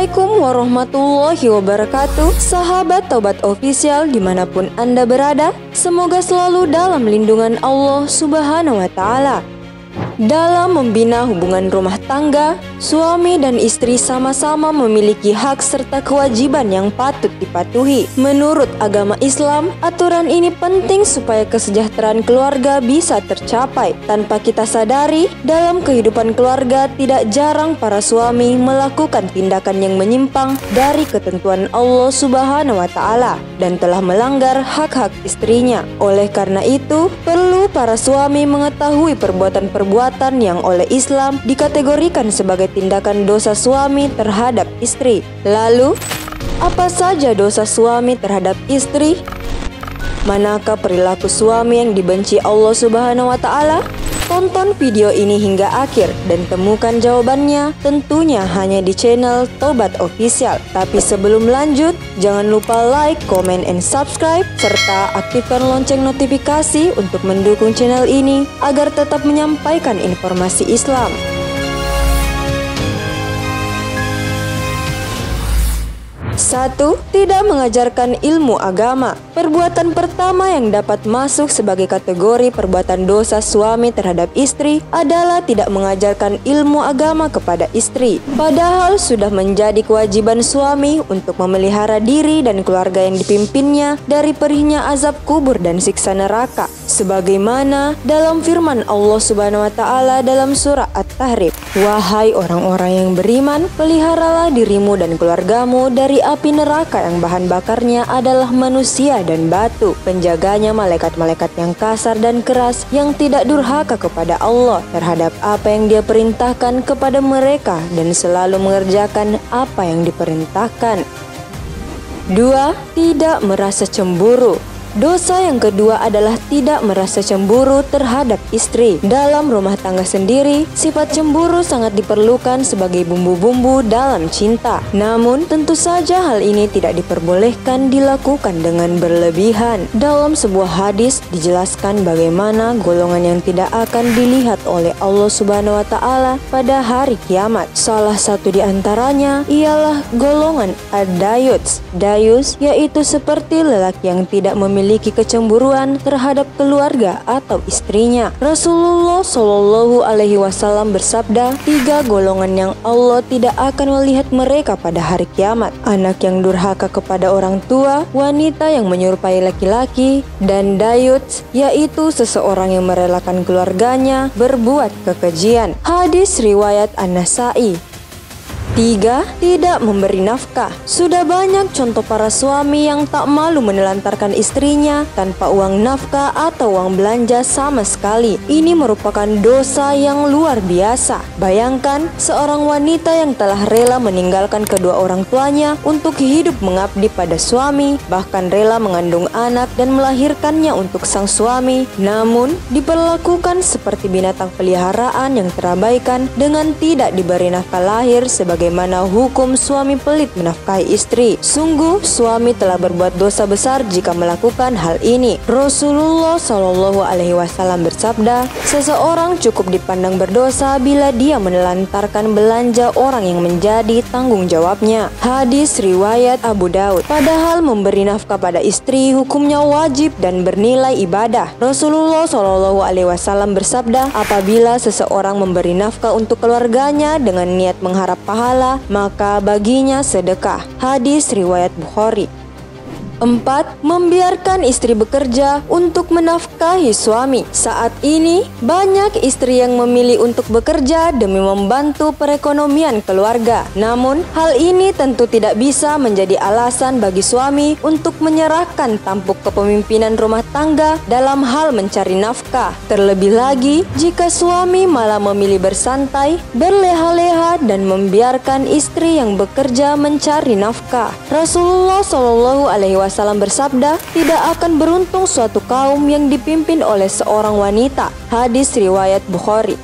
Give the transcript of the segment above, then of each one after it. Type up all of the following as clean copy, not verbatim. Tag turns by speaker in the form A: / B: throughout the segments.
A: Assalamualaikum warahmatullahi wabarakatuh. Sahabat Tobat Official dimanapun Anda berada, semoga selalu dalam lindungan Allah Subhanahu wa Ta'ala. Dalam membina hubungan rumah tangga, suami dan istri sama-sama memiliki hak serta kewajiban yang patut dipatuhi. Menurut agama Islam, aturan ini penting supaya kesejahteraan keluarga bisa tercapai. Tanpa kita sadari, dalam kehidupan keluarga tidak jarang para suami melakukan tindakan yang menyimpang dari ketentuan Allah Subhanahu wa Ta'ala dan telah melanggar hak-hak istrinya. Oleh karena itu, perlu para suami mengetahui perbuatan-perbuatan yang oleh Islam dikategorikan sebagai tindakan dosa suami terhadap istri. Lalu, apa saja dosa suami terhadap istri? Manakah perilaku suami yang dibenci Allah Subhanahu wa Ta'ala? Tonton video ini hingga akhir dan temukan jawabannya tentunya hanya di channel Tobat Official. Tapi sebelum lanjut, jangan lupa like, comment, and subscribe serta aktifkan lonceng notifikasi untuk mendukung channel ini agar tetap menyampaikan informasi Islam. 1. Tidak mengajarkan ilmu agama. Perbuatan pertama yang dapat masuk sebagai kategori perbuatan dosa suami terhadap istri adalah tidak mengajarkan ilmu agama kepada istri. Padahal sudah menjadi kewajiban suami untuk memelihara diri dan keluarga yang dipimpinnya dari perihnya azab kubur dan siksa neraka. Sebagaimana dalam firman Allah Subhanahu wa Ta'ala dalam surah At-Tahrim, "Wahai orang-orang yang beriman, peliharalah dirimu dan keluargamu dari api neraka yang bahan bakarnya adalah manusia dan batu. Penjaganya malaikat-malaikat yang kasar dan keras yang tidak durhaka kepada Allah terhadap apa yang Dia perintahkan kepada mereka dan selalu mengerjakan apa yang diperintahkan." 2. Tidak merasa cemburu. Dosa yang kedua adalah tidak merasa cemburu terhadap istri. Dalam rumah tangga sendiri, sifat cemburu sangat diperlukan sebagai bumbu-bumbu dalam cinta. Namun, tentu saja hal ini tidak diperbolehkan dilakukan dengan berlebihan. Dalam sebuah hadis dijelaskan bagaimana golongan yang tidak akan dilihat oleh Allah Subhanahu wa Ta'ala pada hari kiamat. Salah satu di antaranya ialah golongan ad-dayus. Dayus yaitu seperti lelaki yang tidak memiliki kecemburuan terhadap keluarga atau istrinya. Rasulullah Shallallahu Alaihi Wasallam bersabda, 3 golongan yang Allah tidak akan melihat mereka pada hari kiamat: anak yang durhaka kepada orang tua, wanita yang menyerupai laki-laki, dan dayut, yaitu seseorang yang merelakan keluarganya berbuat kekejian. Hadis riwayat An-Nasai. 3. Tidak memberi nafkah. Sudah banyak contoh para suami yang tak malu menelantarkan istrinya tanpa uang nafkah atau uang belanja sama sekali. Ini merupakan dosa yang luar biasa. Bayangkan seorang wanita yang telah rela meninggalkan kedua orang tuanya untuk hidup mengabdi pada suami, bahkan rela mengandung anak dan melahirkannya untuk sang suami, namun diperlakukan seperti binatang peliharaan yang terabaikan dengan tidak diberi nafkah lahir sebagaimana hukum suami pelit menafkahi istri. Sungguh suami telah berbuat dosa besar jika melakukan hal ini. Rasulullah Shallallahu Alaihi Wasallam bersabda, seseorang cukup dipandang berdosa bila dia menelantarkan belanja orang yang menjadi tanggung jawabnya. Hadis riwayat Abu Daud. Padahal memberi nafkah pada istri hukumnya wajib dan bernilai ibadah. Rasulullah Shallallahu Alaihi Wasallam bersabda, apabila seseorang memberi nafkah untuk keluarganya dengan niat mengharap pahala, maka baginya sedekah. Hadis riwayat Bukhari. 4. Membiarkan istri bekerja untuk menafkahi suami. Saat ini, banyak istri yang memilih untuk bekerja demi membantu perekonomian keluarga. Namun, hal ini tentu tidak bisa menjadi alasan bagi suami untuk menyerahkan tampuk kepemimpinan rumah tangga dalam hal mencari nafkah. Terlebih lagi, jika suami malah memilih bersantai, berleha-leha, dan membiarkan istri yang bekerja mencari nafkah. Rasulullah Shallallahu Alaihi Wasallam bersabda, tidak akan beruntung suatu kaum yang dipimpin oleh seorang wanita. Hadis riwayat Bukhari.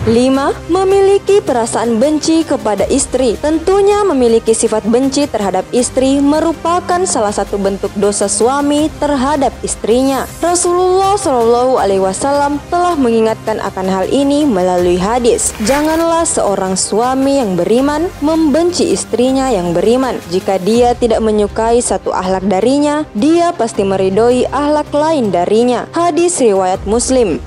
A: 5. Memiliki perasaan benci kepada istri. Tentunya memiliki sifat benci terhadap istri merupakan salah satu bentuk dosa suami terhadap istrinya. Rasulullah Shallallahu Alaihi Wasallam telah mengingatkan akan hal ini melalui hadis. Janganlah seorang suami yang beriman membenci istrinya yang beriman. Jika dia tidak menyukai satu akhlak darinya, dia pasti meridhoi akhlak lain darinya. Hadis riwayat Muslim.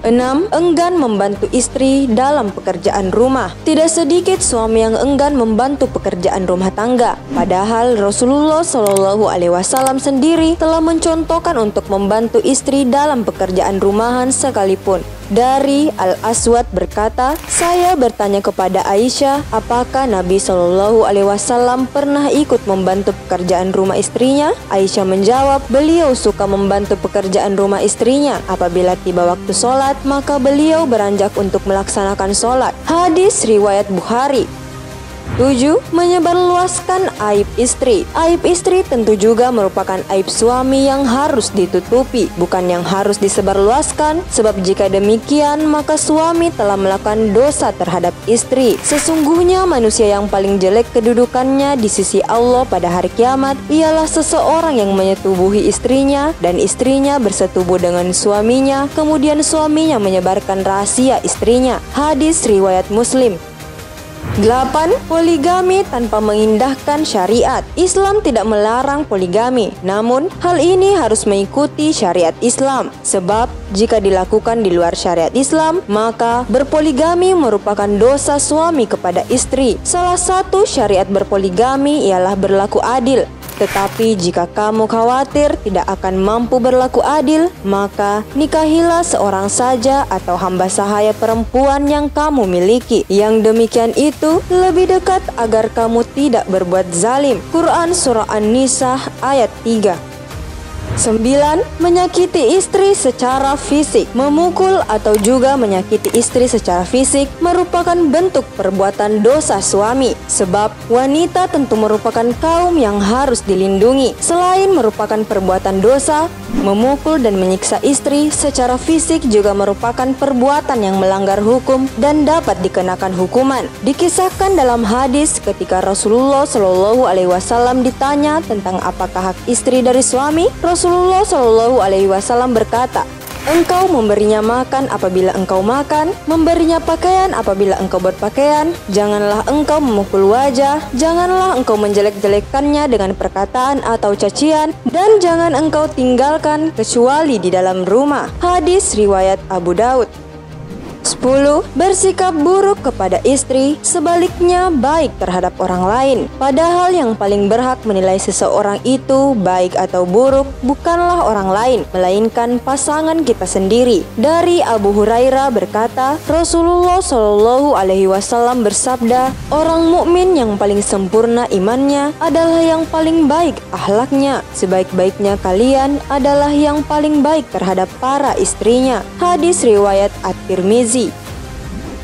A: 6. Enggan membantu istri dalam pekerjaan rumah. Tidak sedikit suami yang enggan membantu pekerjaan rumah tangga. Padahal Rasulullah Shallallahu Alaihi Wasallam sendiri telah mencontohkan untuk membantu istri dalam pekerjaan rumahan sekalipun. Dari Al-Aswad berkata, saya bertanya kepada Aisyah, apakah Nabi Shallallahu Alaihi Wasallam pernah ikut membantu pekerjaan rumah istrinya? Aisyah menjawab, beliau suka membantu pekerjaan rumah istrinya. Apabila tiba waktu sholat, maka beliau beranjak untuk melaksanakan sholat. Hadis riwayat Bukhari. 7. Menyebarluaskan aib istri. Aib istri tentu juga merupakan aib suami yang harus ditutupi, bukan yang harus disebarluaskan, sebab jika demikian maka suami telah melakukan dosa terhadap istri. Sesungguhnya manusia yang paling jelek kedudukannya di sisi Allah pada hari kiamat ialah seseorang yang menyetubuhi istrinya dan istrinya bersetubuh dengan suaminya, kemudian suaminya menyebarkan rahasia istrinya. Hadis riwayat Muslim. 8. Poligami tanpa mengindahkan syariat. Islam tidak melarang poligami, namun hal ini harus mengikuti syariat Islam. Sebab jika dilakukan di luar syariat Islam, maka berpoligami merupakan dosa suami kepada istri. Salah satu syariat berpoligami ialah berlaku adil. Tetapi jika kamu khawatir tidak akan mampu berlaku adil, maka nikahilah seorang saja atau hamba sahaya perempuan yang kamu miliki. Yang demikian itu lebih dekat agar kamu tidak berbuat zalim. Quran Surah An-Nisa ayat 3. 9. Menyakiti istri secara fisik. Memukul atau juga menyakiti istri secara fisik merupakan bentuk perbuatan dosa suami. Sebab wanita tentu merupakan kaum yang harus dilindungi. Selain merupakan perbuatan dosa, memukul dan menyiksa istri secara fisik juga merupakan perbuatan yang melanggar hukum dan dapat dikenakan hukuman. Dikisahkan dalam hadis ketika Rasulullah Shallallahu Alaihi Wasallam ditanya tentang apakah hak istri dari suami, Rasulullah Shallallahu Alaihi Wasallam berkata, engkau memberinya makan apabila engkau makan, memberinya pakaian apabila engkau berpakaian, janganlah engkau memukul wajah, janganlah engkau menjelek-jelekkannya dengan perkataan atau cacian, dan jangan engkau tinggalkan kecuali di dalam rumah. Hadis riwayat Abu Daud. 10. Bersikap buruk kepada istri, sebaliknya baik terhadap orang lain. Padahal yang paling berhak menilai seseorang itu baik atau buruk bukanlah orang lain, melainkan pasangan kita sendiri. Dari Abu Hurairah berkata, Rasulullah Shallallahu Alaihi Wasallam bersabda, orang mukmin yang paling sempurna imannya adalah yang paling baik akhlaknya. Sebaik-baiknya kalian adalah yang paling baik terhadap para istrinya. Hadis riwayat At-Tirmizi.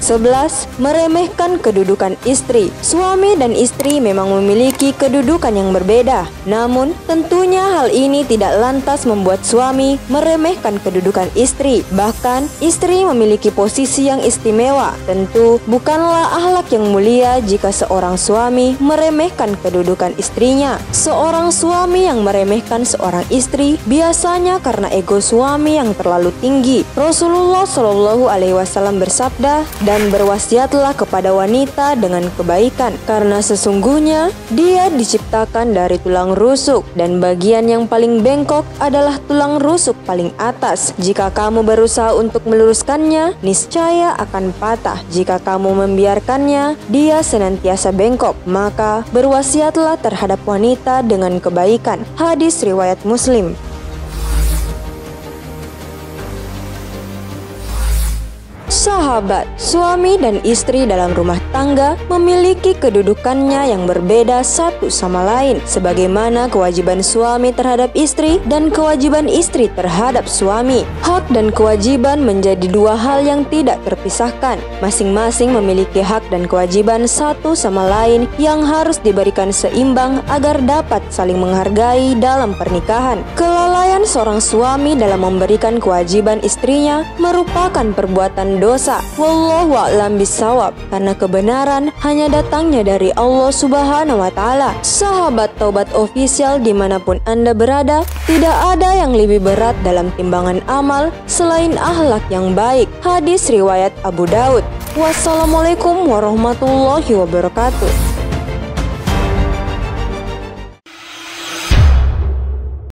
A: 11. Meremehkan kedudukan istri. Suami dan istri memang memiliki kedudukan yang berbeda. Namun, tentunya hal ini tidak lantas membuat suami meremehkan kedudukan istri. Bahkan, istri memiliki posisi yang istimewa. Tentu, bukanlah akhlak yang mulia jika seorang suami meremehkan kedudukan istrinya. Seorang suami yang meremehkan seorang istri biasanya karena ego suami yang terlalu tinggi. Rasulullah Shallallahu Alaihi Wasallam bersabda, dan berwasiatlah kepada wanita dengan kebaikan, karena sesungguhnya dia diciptakan dari tulang rusuk, dan bagian yang paling bengkok adalah tulang rusuk paling atas. Jika kamu berusaha untuk meluruskannya, niscaya akan patah. Jika kamu membiarkannya, dia senantiasa bengkok. Maka berwasiatlah terhadap wanita dengan kebaikan. Hadis riwayat Muslim. Sahabat, suami dan istri dalam rumah tangga memiliki kedudukannya yang berbeda satu sama lain, sebagaimana kewajiban suami terhadap istri dan kewajiban istri terhadap suami. Hak dan kewajiban menjadi dua hal yang tidak terpisahkan. Masing-masing memiliki hak dan kewajiban satu sama lain yang harus diberikan seimbang agar dapat saling menghargai dalam pernikahan. Kelalaian seorang suami dalam memberikan kewajiban istrinya merupakan perbuatan dosa dosa. Wallahu a'lam bishawab, karena kebenaran hanya datangnya dari Allah Subhanahu wa Ta'ala. Sahabat Taubat Official dimanapun Anda berada, tidak ada yang lebih berat dalam timbangan amal selain akhlak yang baik. Hadis riwayat Abu Daud. Wassalamualaikum warahmatullahi wabarakatuh.